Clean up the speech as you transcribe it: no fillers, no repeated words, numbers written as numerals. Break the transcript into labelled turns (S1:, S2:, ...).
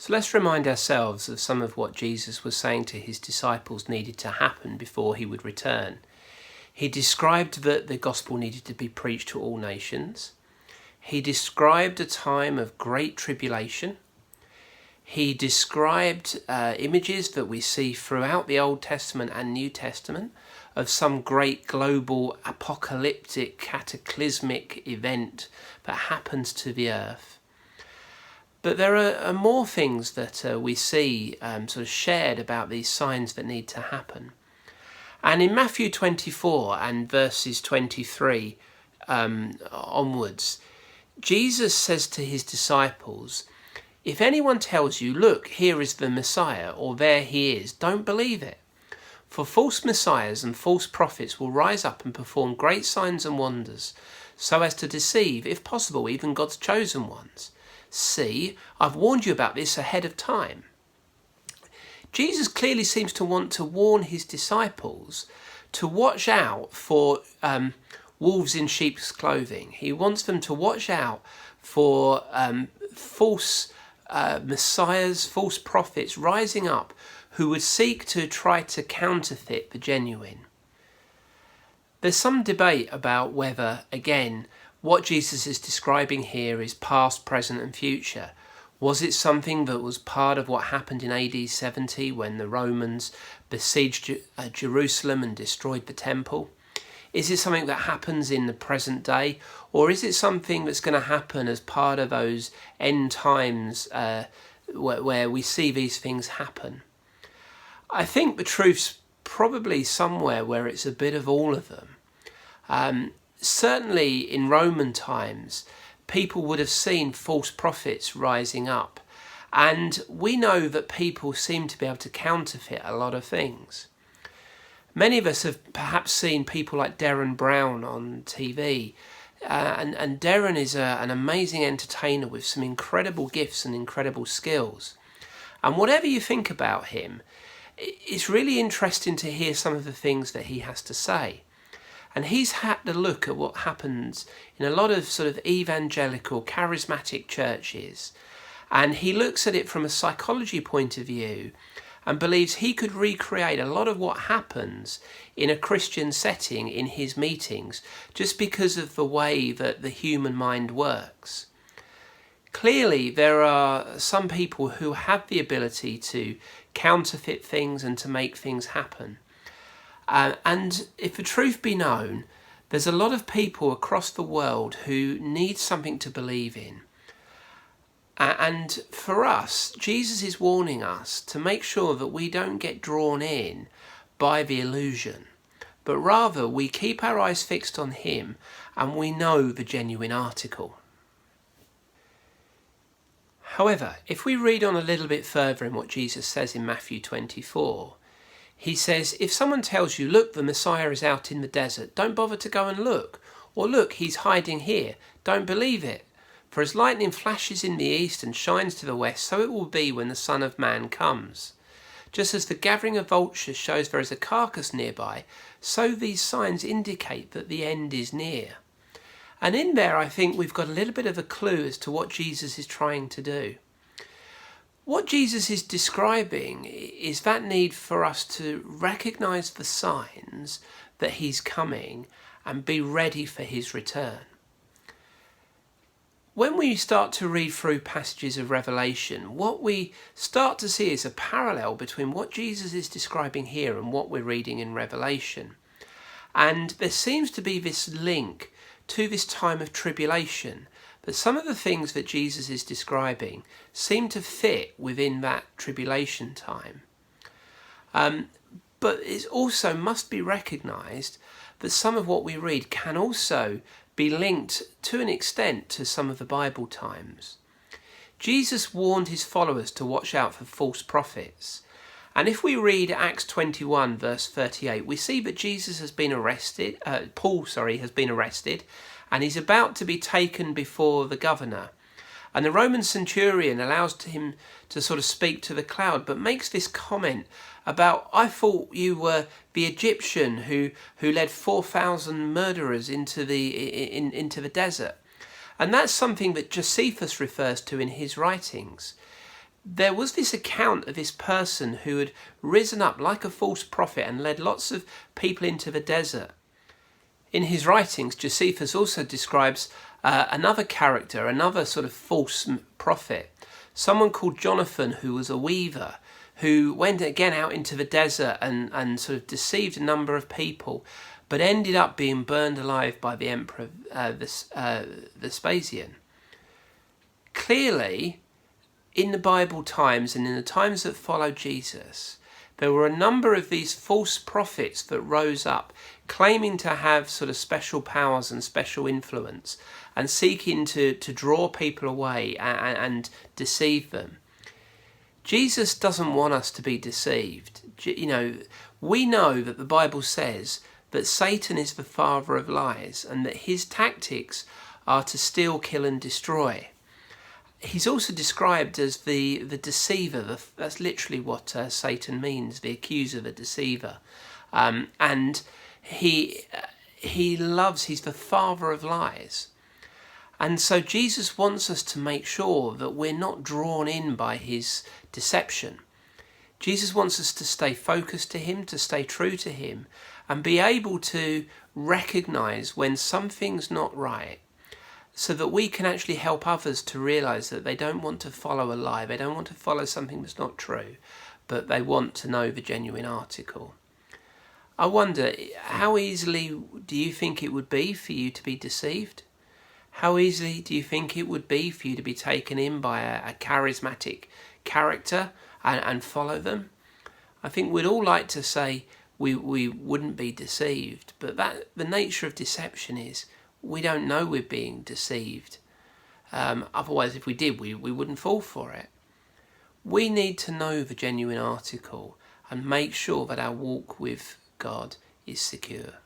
S1: So let's remind ourselves of some of what Jesus was saying to his disciples needed to happen before he would return. He described that the gospel needed to be preached to all nations. He described a time of great tribulation. He described images that we see throughout the Old Testament and New Testament of some great global apocalyptic cataclysmic event that happens to the earth. But there are more things that we see sort of shared about these signs that need to happen. And in Matthew 24 and verses 23 onwards, Jesus says to his disciples, "If anyone tells you, 'Look, here is the Messiah,' or 'There he is,' don't believe it. For false messiahs and false prophets will rise up and perform great signs and wonders, so as to deceive, if possible, even God's chosen ones. See, I've warned you about this ahead of time." Jesus clearly seems to want to warn his disciples to watch out for wolves in sheep's clothing. He wants them to watch out for false messiahs, false prophets rising up who would seek to try to counterfeit the genuine. There's some debate about whether, again, what Jesus is describing here is past, present and future. Was it something that was part of what happened in AD 70 when the Romans besieged Jerusalem and destroyed the temple? Is it something that happens in the present day? Or is it something that's going to happen as part of those end times where we see these things happen? I think the truth's probably somewhere where it's a bit of all of them. Certainly in Roman times, people would have seen false prophets rising up. And we know that people seem to be able to counterfeit a lot of things. Many of us have perhaps seen people like Darren Brown on TV. And Darren is an amazing entertainer with some incredible gifts and incredible skills. And whatever you think about him, it's really interesting to hear some of the things that he has to say. And he's had to look at what happens in a lot of sort of evangelical, charismatic churches. And he looks at it from a psychology point of view and believes he could recreate a lot of what happens in a Christian setting in his meetings just because of the way that the human mind works. Clearly, there are some people who have the ability to counterfeit things and to make things happen. And if the truth be known, there's a lot of people across the world who need something to believe in. And for us, Jesus is warning us to make sure that we don't get drawn in by the illusion, but rather we keep our eyes fixed on him and we know the genuine article. However, if we read on a little bit further in what Jesus says in Matthew 24, he says, "If someone tells you, 'Look, the Messiah is out in the desert,' don't bother to go and look. Or 'Look, he's hiding here,' don't believe it. For as lightning flashes in the east and shines to the west, so it will be when the Son of Man comes. Just as the gathering of vultures shows there is a carcass nearby, so these signs indicate that the end is near." And in there, I think we've got a little bit of a clue as to what Jesus is trying to do. What Jesus is describing is that need for us to recognize the signs that he's coming and be ready for his return. When we start to read through passages of Revelation, what we start to see is a parallel between what Jesus is describing here and what we're reading in Revelation. And there seems to be this link to this time of tribulation, that some of the things that Jesus is describing seem to fit within that tribulation time. But it also must be recognised that some of what we read can also be linked to an extent to some of the Bible times. Jesus warned his followers to watch out for false prophets. And if we read Acts 21 verse 38, we see that Jesus has been arrested, Paul has been arrested, and he's about to be taken before the governor. And the Roman centurion allows him to sort of speak to the crowd, but makes this comment about, "I thought you were the Egyptian who led 4,000 murderers into the desert." And that's something that Josephus refers to in his writings. there was this account of this person who had risen up like a false prophet and led lots of people into the desert. In his writings, Josephus also describes another character, another sort of false prophet, someone called Jonathan, who was a weaver, who went again out into the desert and sort of deceived a number of people, but ended up being burned alive by the emperor Vespasian. Clearly, in the Bible times and in the times that followed Jesus, there were a number of these false prophets that rose up, claiming to have sort of special powers and special influence, and seeking to draw people away and deceive them. Jesus doesn't want us to be deceived. We know that the Bible says that Satan is the father of lies and that his tactics are to steal, kill and destroy. He's also described as the deceiver. That's literally what Satan means, the accuser, the deceiver. And he's the father of lies. And so Jesus wants us to make sure that we're not drawn in by his deception. Jesus wants us to stay focused to him, to stay true to him, and be able to recognize when something's not right, so that we can actually help others to realise that they don't want to follow a lie, they don't want to follow something that's not true, but they want to know the genuine article. I wonder, how easily do you think it would be for you to be deceived? How easily do you think it would be for you to be taken in by a charismatic character and follow them? I think we'd all like to say we wouldn't be deceived, but the nature of deception is we don't know we're being deceived. Otherwise, if we did, we wouldn't fall for it. We need to know the genuine article and make sure that our walk with God is secure.